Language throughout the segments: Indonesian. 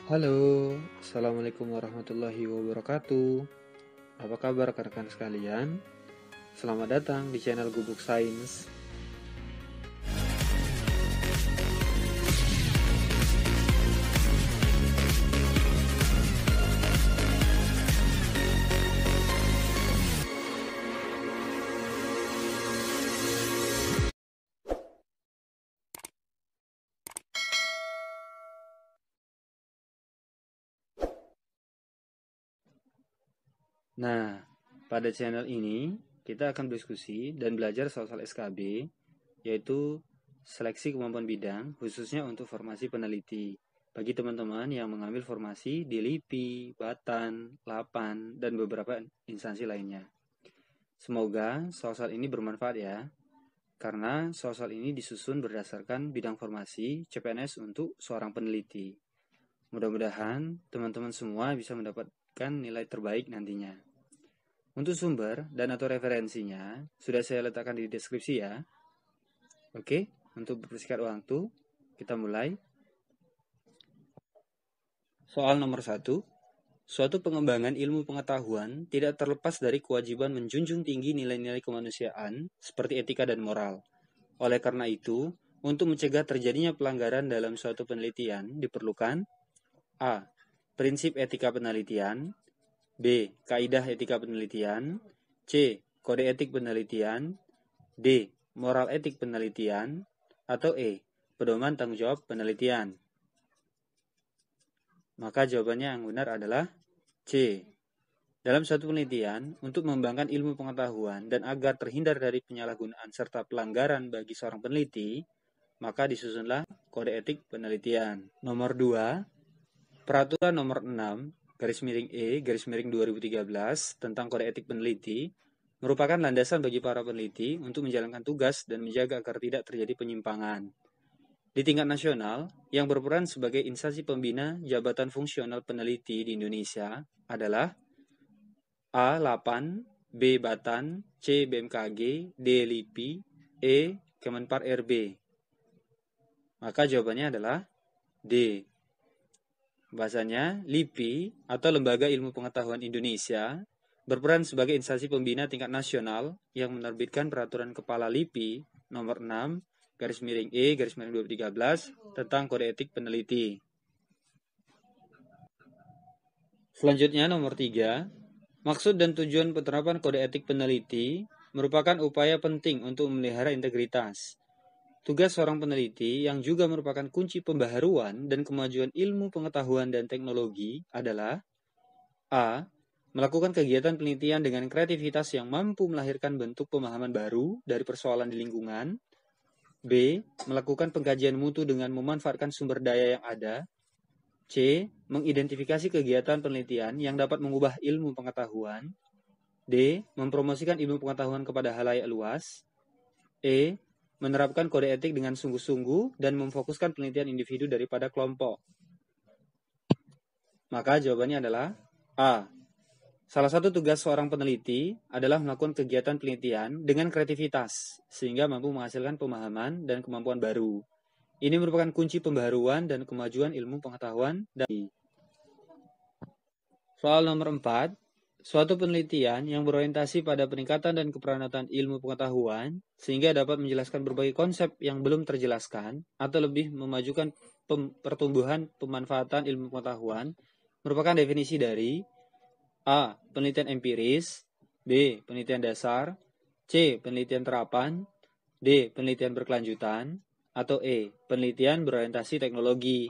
Halo, Assalamualaikum warahmatullahi wabarakatuh. Apa kabar rekan-rekan sekalian? Selamat datang di channel Gubuk Sains. Nah, pada channel ini kita akan berdiskusi dan belajar soal SKB, yaitu seleksi kemampuan bidang, khususnya untuk formasi peneliti. Bagi teman-teman yang mengambil formasi di LIPI, Batan, Lapan, dan beberapa instansi lainnya. Semoga soal-soal ini bermanfaat ya, karena soal-soal ini disusun berdasarkan bidang formasi CPNS untuk seorang peneliti. Mudah-mudahan teman-teman semua bisa mendapatkan nilai terbaik nantinya. Untuk sumber dan atau referensinya sudah saya letakkan di deskripsi ya. Oke, untuk berpersingkat waktu, kita mulai. Soal nomor 1. Suatu pengembangan ilmu pengetahuan tidak terlepas dari kewajiban menjunjung tinggi nilai-nilai kemanusiaan seperti etika dan moral. Oleh karena itu, untuk mencegah terjadinya pelanggaran dalam suatu penelitian diperlukan A. Prinsip etika penelitian, B. Kaidah etika penelitian, C. Kode etik penelitian, D. Moral etik penelitian, atau E. Pedoman tanggung jawab penelitian. Maka jawabannya yang benar adalah C. Dalam suatu penelitian, untuk mengembangkan ilmu pengetahuan dan agar terhindar dari penyalahgunaan serta pelanggaran bagi seorang peneliti, maka disusunlah kode etik penelitian. Nomor 2, Peraturan nomor 6 /E/2013 tentang kode etik peneliti merupakan landasan bagi para peneliti untuk menjalankan tugas dan menjaga agar tidak terjadi penyimpangan. Di tingkat nasional, yang berperan sebagai instansi pembina jabatan fungsional peneliti di Indonesia adalah A. Lapan, B. Batan, C. BMKG, D. LIPI, E. Kemenpar RB. Maka jawabannya adalah D. Bahasanya, LIPI atau Lembaga Ilmu Pengetahuan Indonesia berperan sebagai instansi pembina tingkat nasional yang menerbitkan Peraturan Kepala LIPI nomor 6 /E/2013 tentang kode etik peneliti. Selanjutnya nomor 3, maksud dan tujuan penerapan kode etik peneliti merupakan upaya penting untuk memelihara integritas. Tugas seorang peneliti yang juga merupakan kunci pembaharuan dan kemajuan ilmu pengetahuan dan teknologi adalah A. Melakukan kegiatan penelitian dengan kreativitas yang mampu melahirkan bentuk pemahaman baru dari persoalan di lingkungan. B. Melakukan pengkajian mutu dengan memanfaatkan sumber daya yang ada. C. Mengidentifikasi kegiatan penelitian yang dapat mengubah ilmu pengetahuan. D. Mempromosikan ilmu pengetahuan kepada halayak luas. E. Menerapkan kode etik dengan sungguh-sungguh dan memfokuskan penelitian individu daripada kelompok. Maka jawabannya adalah A. Salah satu tugas seorang peneliti adalah melakukan kegiatan penelitian dengan kreativitas, sehingga mampu menghasilkan pemahaman dan kemampuan baru. Ini merupakan kunci pembaharuan dan kemajuan ilmu pengetahuan. Soal nomor 4, suatu penelitian yang berorientasi pada peningkatan dan keperanatan ilmu pengetahuan, sehingga dapat menjelaskan berbagai konsep yang belum terjelaskan, atau lebih memajukan pertumbuhan pemanfaatan ilmu pengetahuan, merupakan definisi dari A. Penelitian empiris, B. Penelitian dasar, C. Penelitian terapan, D. Penelitian berkelanjutan, atau E. Penelitian berorientasi teknologi.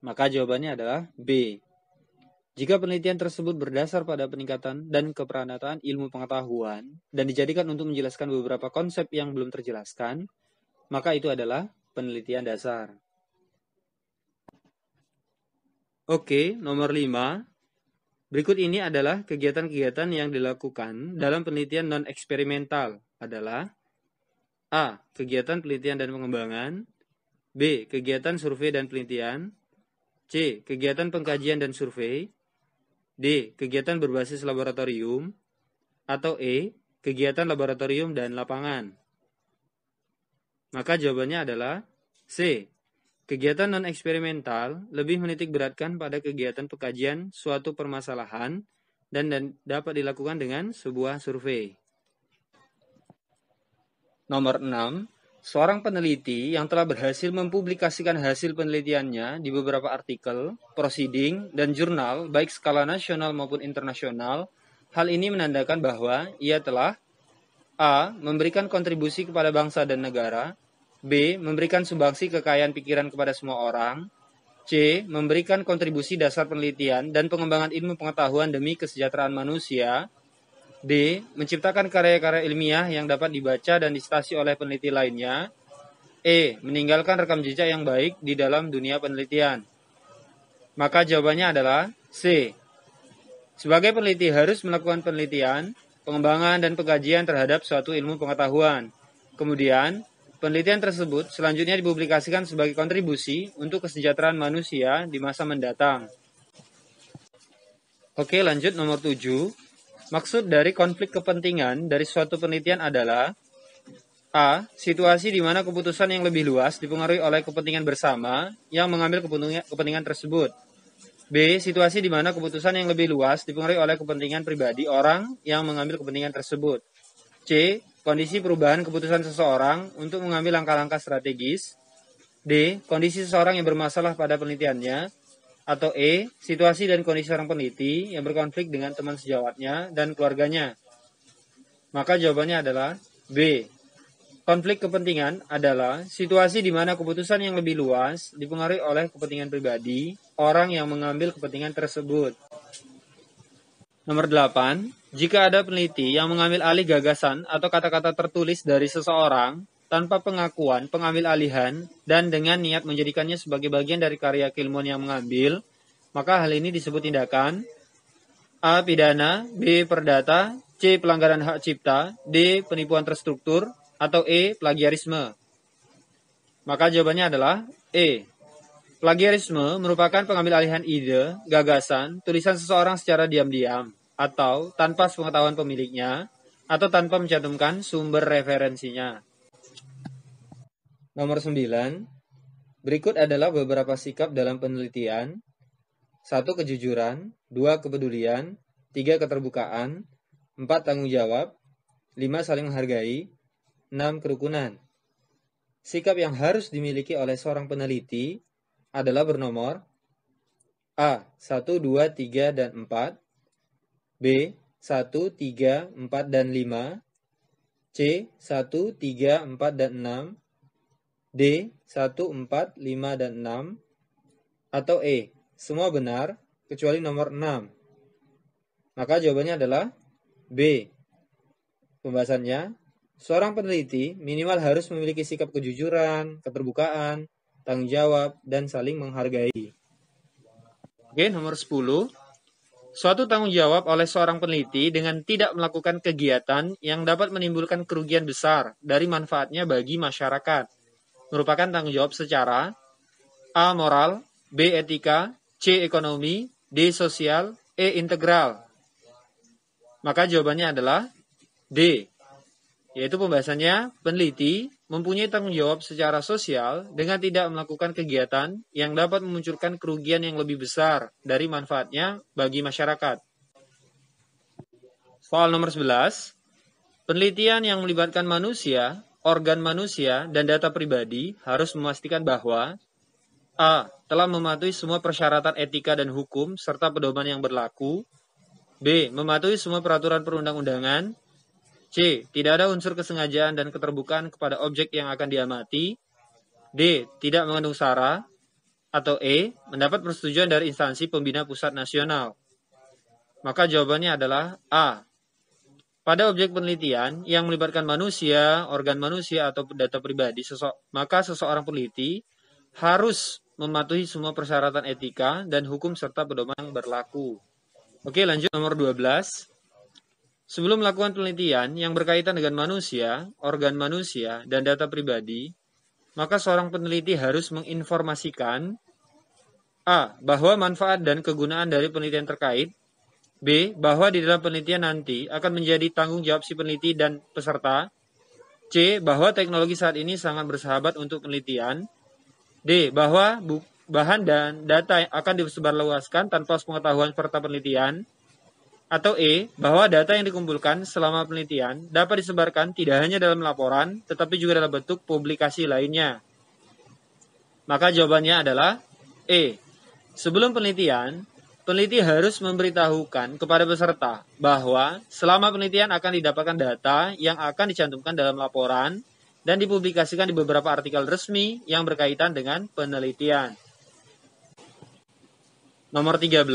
Maka jawabannya adalah B. Jika penelitian tersebut berdasar pada peningkatan dan keperanatan ilmu pengetahuan dan dijadikan untuk menjelaskan beberapa konsep yang belum terjelaskan, maka itu adalah penelitian dasar. Oke, nomor 5. Berikut ini adalah kegiatan-kegiatan yang dilakukan dalam penelitian non-eksperimental adalah A. Kegiatan penelitian dan pengembangan, B. Kegiatan survei dan penelitian, C. Kegiatan pengkajian dan survei, D. Kegiatan berbasis laboratorium, atau E. Kegiatan laboratorium dan lapangan. Maka jawabannya adalah C. Kegiatan non-eksperimental lebih menitik beratkan pada kegiatan pengkajian suatu permasalahan dan dapat dilakukan dengan sebuah survei. Nomor 6. Seorang peneliti yang telah berhasil mempublikasikan hasil penelitiannya di beberapa artikel, proceeding, dan jurnal baik skala nasional maupun internasional, hal ini menandakan bahwa ia telah A. Memberikan kontribusi kepada bangsa dan negara, B. Memberikan sumbangsi kekayaan pikiran kepada semua orang, C. Memberikan kontribusi dasar penelitian dan pengembangan ilmu pengetahuan demi kesejahteraan manusia, D. Menciptakan karya-karya ilmiah yang dapat dibaca dan disitasi oleh peneliti lainnya, E. Meninggalkan rekam jejak yang baik di dalam dunia penelitian. Maka jawabannya adalah C. Sebagai peneliti harus melakukan penelitian, pengembangan dan pengkajian terhadap suatu ilmu pengetahuan. Kemudian, penelitian tersebut selanjutnya dipublikasikan sebagai kontribusi untuk kesejahteraan manusia di masa mendatang. Oke, lanjut nomor 7. Maksud dari konflik kepentingan dari suatu penelitian adalah A. Situasi di mana keputusan yang lebih luas dipengaruhi oleh kepentingan bersama yang mengambil kepentingan tersebut. B. Situasi di mana keputusan yang lebih luas dipengaruhi oleh kepentingan pribadi orang yang mengambil kepentingan tersebut. C. Kondisi perubahan keputusan seseorang untuk mengambil langkah-langkah strategis. D. Kondisi seseorang yang bermasalah pada penelitiannya. Atau E. Situasi dan kondisi seorang peneliti yang berkonflik dengan teman sejawatnya dan keluarganya. Maka jawabannya adalah B. Konflik kepentingan adalah situasi di mana keputusan yang lebih luas dipengaruhi oleh kepentingan pribadi orang yang mengambil kepentingan tersebut. Nomor 8. Jika ada peneliti yang mengambil alih gagasan atau kata-kata tertulis dari seseorang tanpa pengakuan pengambil alihan dan dengan niat menjadikannya sebagai bagian dari karya keilmuan yang mengambil, maka hal ini disebut tindakan A. Pidana, B. Perdata, C. Pelanggaran hak cipta, D. Penipuan terstruktur, atau E. Plagiarisme. Maka jawabannya adalah E. Plagiarisme merupakan pengambil alihan ide, gagasan, tulisan seseorang secara diam-diam, atau tanpa sepengetahuan pemiliknya, atau tanpa mencantumkan sumber referensinya. Nomor 9. Berikut adalah beberapa sikap dalam penelitian. 1. Kejujuran, 2. Kepedulian, 3. Keterbukaan, 4. Tanggung jawab, 5. Saling menghargai, 6. Kerukunan. Sikap yang harus dimiliki oleh seorang peneliti adalah bernomor A. 1, 2, 3, dan 4, B. 1, 3, 4, dan 5, C. 1, 3, 4, dan 6, D. 1, 4, 5, dan 6, atau E. Semua benar kecuali nomor 6. Maka jawabannya adalah B. Pembahasannya, seorang peneliti minimal harus memiliki sikap kejujuran, keterbukaan, tanggung jawab, dan saling menghargai. Oke, nomor 10. Suatu tanggung jawab oleh seorang peneliti dengan tidak melakukan kegiatan yang dapat menimbulkan kerugian besar dari manfaatnya bagi masyarakat merupakan tanggung jawab secara A. Moral, B. Etika, C. Ekonomi, D. Sosial, E. Integral. Maka jawabannya adalah D. Yaitu pembahasannya, peneliti mempunyai tanggung jawab secara sosial dengan tidak melakukan kegiatan yang dapat memunculkan kerugian yang lebih besar dari manfaatnya bagi masyarakat. Soal nomor 11. Penelitian yang melibatkan manusia, organ manusia, dan data pribadi harus memastikan bahwa A. Telah mematuhi semua persyaratan etika dan hukum serta pedoman yang berlaku, B. Mematuhi semua peraturan perundang-undangan, C. Tidak ada unsur kesengajaan dan keterbukaan kepada objek yang akan diamati, D. Tidak mengandung sara, atau E. Mendapat persetujuan dari instansi pembina pusat nasional. Maka jawabannya adalah A. Pada objek penelitian yang melibatkan manusia, organ manusia, atau data pribadi, maka seseorang peneliti harus mematuhi semua persyaratan etika dan hukum serta pedoman yang berlaku. Oke, lanjut nomor 12. Sebelum melakukan penelitian yang berkaitan dengan manusia, organ manusia, dan data pribadi, maka seorang peneliti harus menginformasikan A. Bahwa manfaat dan kegunaan dari penelitian terkait, B. Bahwa di dalam penelitian nanti akan menjadi tanggung jawab si peneliti dan peserta, C. Bahwa teknologi saat ini sangat bersahabat untuk penelitian, D. Bahwa bahan dan data akan disebarluaskan tanpa pengetahuan peserta penelitian. Atau E. Bahwa data yang dikumpulkan selama penelitian dapat disebarkan tidak hanya dalam laporan, tetapi juga dalam bentuk publikasi lainnya. Maka jawabannya adalah E. Sebelum penelitian, peneliti harus memberitahukan kepada peserta bahwa selama penelitian akan didapatkan data yang akan dicantumkan dalam laporan dan dipublikasikan di beberapa artikel resmi yang berkaitan dengan penelitian. Nomor 13.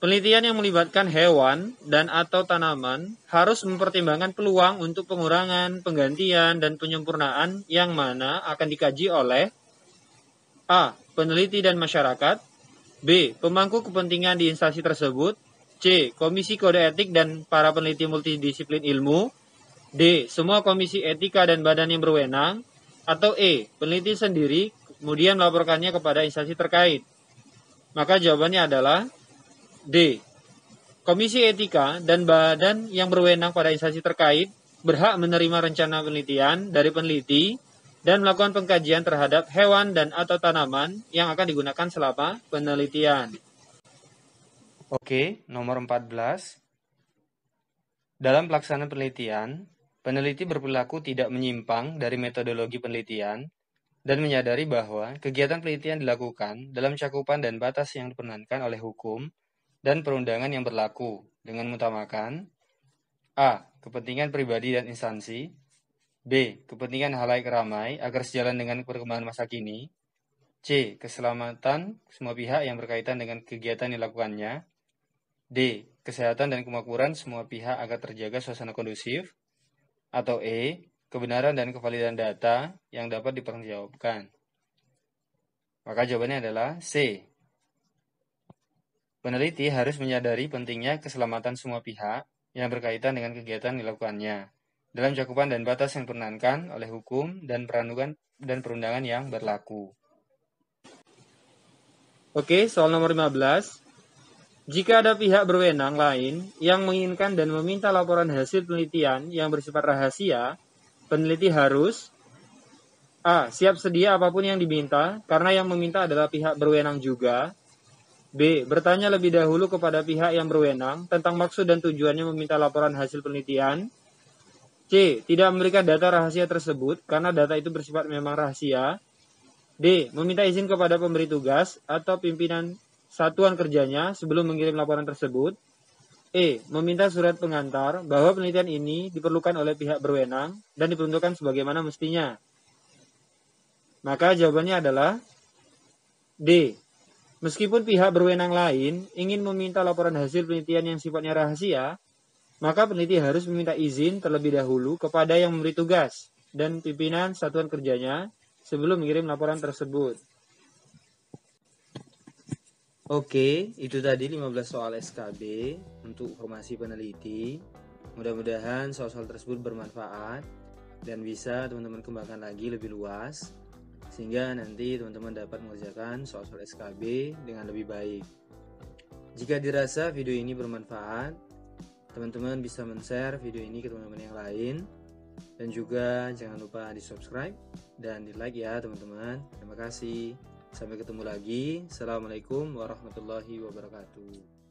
Penelitian yang melibatkan hewan dan atau tanaman harus mempertimbangkan peluang untuk pengurangan, penggantian, dan penyempurnaan yang mana akan dikaji oleh A. Peneliti dan masyarakat, B. Pemangku kepentingan di instansi tersebut, C. Komisi kode etik dan para peneliti multidisiplin ilmu, D. Semua komisi etika dan badan yang berwenang, atau E. Peneliti sendiri kemudian melaporkannya kepada instansi terkait. Maka jawabannya adalah D. Komisi etika dan badan yang berwenang pada instansi terkait berhak menerima rencana penelitian dari peneliti dan melakukan pengkajian terhadap hewan dan atau tanaman yang akan digunakan selama penelitian. Oke, nomor 14. Dalam pelaksanaan penelitian, peneliti berperilaku tidak menyimpang dari metodologi penelitian dan menyadari bahwa kegiatan penelitian dilakukan dalam cakupan dan batas yang diperkenankan oleh hukum dan perundangan yang berlaku dengan mengutamakan A. Kepentingan pribadi dan instansi, B. Kepentingan halayak ramai agar sejalan dengan perkembangan masa kini, C. Keselamatan semua pihak yang berkaitan dengan kegiatan yang dilakukannya, D. Kesehatan dan kemakmuran semua pihak agar terjaga suasana kondusif, atau E. Kebenaran dan kevalidan data yang dapat dipertanggungjawabkan. Maka jawabannya adalah C. Peneliti harus menyadari pentingnya keselamatan semua pihak yang berkaitan dengan kegiatan yang dilakukannya dalam cakupan dan batas yang diperkenankan oleh hukum dan perundangan yang berlaku. Oke, soal nomor 15. Jika ada pihak berwenang lain yang menginginkan dan meminta laporan hasil penelitian yang bersifat rahasia, peneliti harus A. Siap sedia apapun yang diminta karena yang meminta adalah pihak berwenang juga. B. Bertanya lebih dahulu kepada pihak yang berwenang tentang maksud dan tujuannya meminta laporan hasil penelitian. C. Tidak memberikan data rahasia tersebut karena data itu bersifat memang rahasia. D. Meminta izin kepada pemberi tugas atau pimpinan satuan kerjanya sebelum mengirim laporan tersebut. E. Meminta surat pengantar bahwa penelitian ini diperlukan oleh pihak berwenang dan diperuntukkan sebagaimana mestinya. Maka jawabannya adalah D. Meskipun pihak berwenang lain ingin meminta laporan hasil penelitian yang sifatnya rahasia, maka peneliti harus meminta izin terlebih dahulu kepada yang memberi tugas dan pimpinan satuan kerjanya sebelum mengirim laporan tersebut. Oke, itu tadi 15 soal SKB untuk formasi peneliti. Mudah-mudahan soal-soal tersebut bermanfaat dan bisa teman-teman kembangkan lagi lebih luas, sehingga nanti teman-teman dapat mengerjakan soal-soal SKB dengan lebih baik. Jika dirasa video ini bermanfaat, teman-teman bisa men-share video ini ke teman-teman yang lain. Dan juga jangan lupa di-subscribe dan di-like ya teman-teman. Terima kasih. Sampai ketemu lagi. Assalamualaikum warahmatullahi wabarakatuh.